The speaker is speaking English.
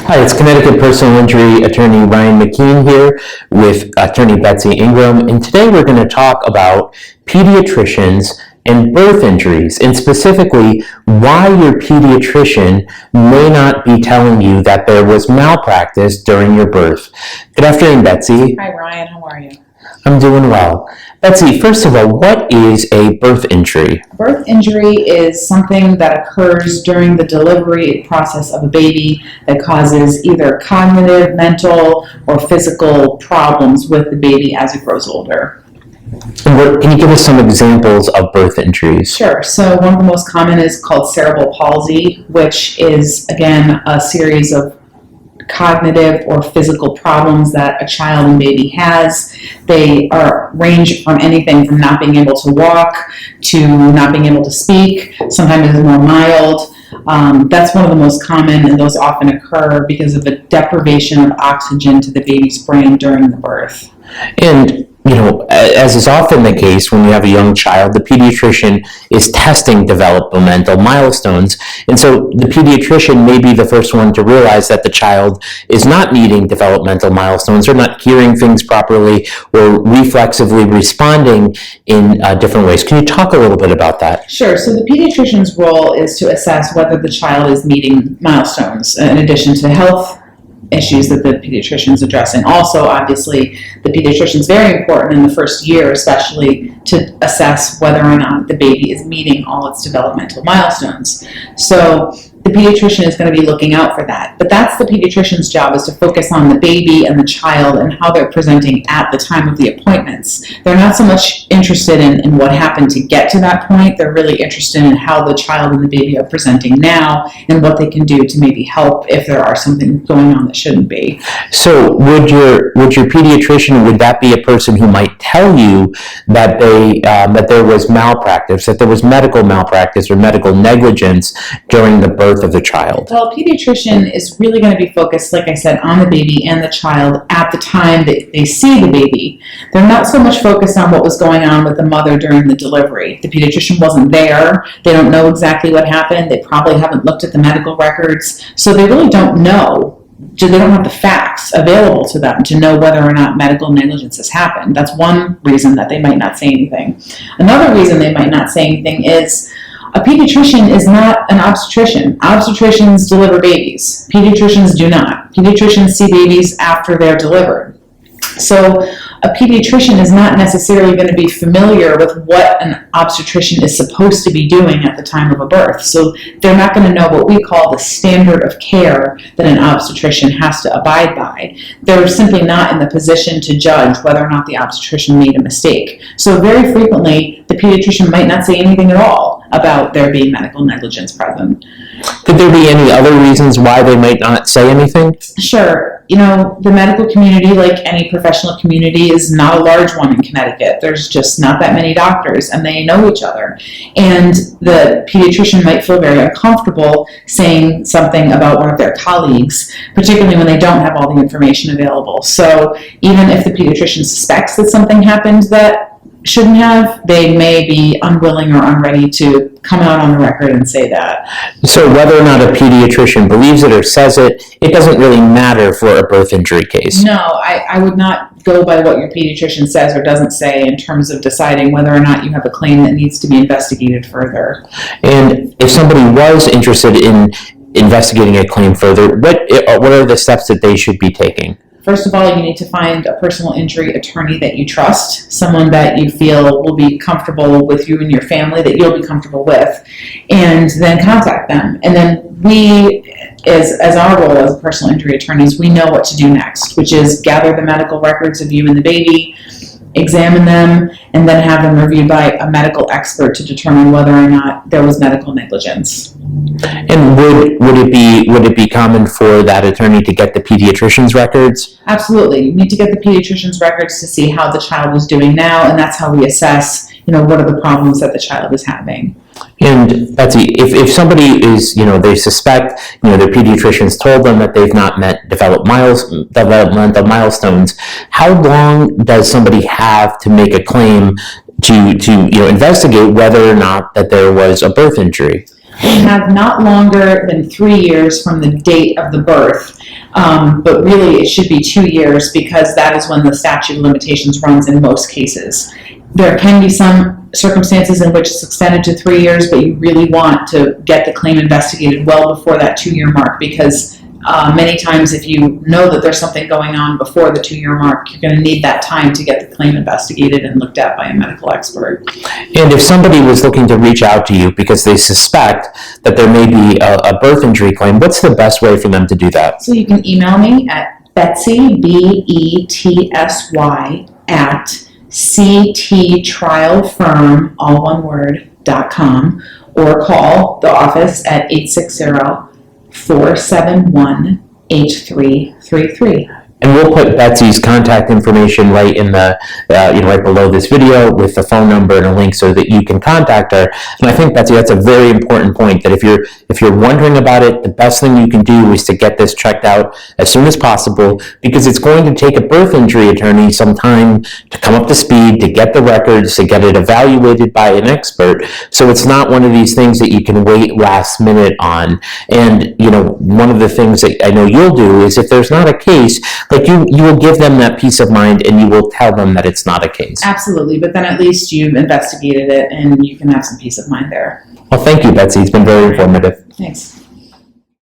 Hi, it's Connecticut personal injury attorney Ryan McKeen here with Attorney Betsy Ingraham, and today we're going to talk about pediatricians and birth injuries, and specifically why your pediatrician may not be telling you that there was malpractice during your birth. Good afternoon, Betsy. Hi, Ryan. How are you? I'm doing well. Betsy, first of all, what is a birth injury? A birth injury is something that occurs during the delivery process of a baby that causes either cognitive, mental, or physical problems with the baby as it grows older. And can you give us some examples of birth injuries? Sure. So one of the most common is called cerebral palsy, which is, again, a series of cognitive or physical problems that a child and baby has. They range from anything from not being able to walk to not being able to speak. Sometimes it's more mild. That's one of the most common, and those often occur because of a deprivation of oxygen to the baby's brain during the birth. And as is often the case when you have a young child, the pediatrician is testing developmental milestones. And so the pediatrician may be the first one to realize that the child is not meeting developmental milestones, or not hearing things properly, or reflexively responding in different ways. Can you talk a little bit about that? Sure. So the pediatrician's role is to assess whether the child is meeting milestones in addition to health issues that the pediatrician is addressing. Also, obviously, the pediatrician is very important in the first year, especially to assess whether or not the baby is meeting all its developmental milestones. So the pediatrician is going to be looking out for that. But that's the pediatrician's job, is to focus on the baby and the child and how they're presenting at the time of the appointments. They're not so much interested in what happened to get to that point. They're really interested in how the child and the baby are presenting now and what they can do to maybe help if there are something going on that shouldn't be. So would your pediatrician, would that be a person who might tell you that that there was malpractice, that there was medical malpractice or medical negligence during the birth of the child? Well, a pediatrician is really going to be focused, like I said, on the baby and the child at the time that they see the baby. They're not so much focused on what was going on with the mother during the delivery. The pediatrician wasn't there. They don't know exactly what happened. They probably haven't looked at the medical records. So they really don't know. They don't have the facts available to them to know whether or not medical negligence has happened. That's one reason that they might not say anything. Another reason they might not say anything is a pediatrician is not an obstetrician. Obstetricians deliver babies. Pediatricians do not. Pediatricians see babies after they're delivered. So a pediatrician is not necessarily going to be familiar with what an obstetrician is supposed to be doing at the time of a birth. So they're not going to know what we call the standard of care that an obstetrician has to abide by. They're simply not in the position to judge whether or not the obstetrician made a mistake. So very frequently, the pediatrician might not say anything at all about there being medical negligence present. Could there be any other reasons why they might not say anything? Sure. The medical community, like any professional community, is not a large one in Connecticut. There's just not that many doctors, and they know each other. And the pediatrician might feel very uncomfortable saying something about one of their colleagues, particularly when they don't have all the information available. So even if the pediatrician suspects that something happened that shouldn't have, they may be unwilling or unready to come out on the record and say that. So whether or not a pediatrician believes it or says it, it doesn't really matter for a birth injury case. No, I would not go by what your pediatrician says or doesn't say in terms of deciding whether or not you have a claim that needs to be investigated further. And if somebody was interested in investigating a claim further, what are the steps that they should be taking? First of all, you need to find a personal injury attorney that you trust, someone that you feel will be comfortable with you and your family, that you'll be comfortable with, and then contact them. And then we, as our role as personal injury attorneys, we know what to do next, which is gather the medical records of you and the baby, examine them, and then have them reviewed by a medical expert to determine whether or not there was medical negligence. And would it be common for that attorney to get the pediatrician's records? Absolutely. You need to get the pediatrician's records to see how the child is doing now, and that's how we assess, what are the problems that the child is having. And Betsy, if somebody is, they suspect, their pediatrician's told them that they've not met developmental milestones, how long does somebody have to make a claim to investigate whether or not that there was a birth injury? they have not longer than 3 years from the date of the birth, but really it should be 2 years because that is when the statute of limitations runs in most cases. There can be some circumstances in which it's extended to 3 years, but you really want to get the claim investigated well before that 2-year mark because many times if you know that there's something going on before the 2-year mark, you're going to need that time to get the claim investigated and looked at by a medical expert. And if somebody was looking to reach out to you because they suspect that there may be a birth injury claim, what's the best way for them to do that? So you can email me at Betsy, BETSY, at cttrialfirm, all one word, .com, or call the office at 860-471-8333. And we'll put Betsy's contact information right in the, right below this video with the phone number and a link so that you can contact her. And I think, Betsy, that's a very important point, that if you're wondering about it, the best thing you can do is to get this checked out as soon as possible, because it's going to take a birth injury attorney some time to come up to speed, to get the records, to get it evaluated by an expert. So it's not one of these things that you can wait last minute on. And, one of the things that I know you'll do is if there's not a case, like you will give them that peace of mind and you will tell them that it's not a case. Absolutely, but then at least you've investigated it and you can have some peace of mind there. Well, thank you, Betsy. It's been very informative. Thanks.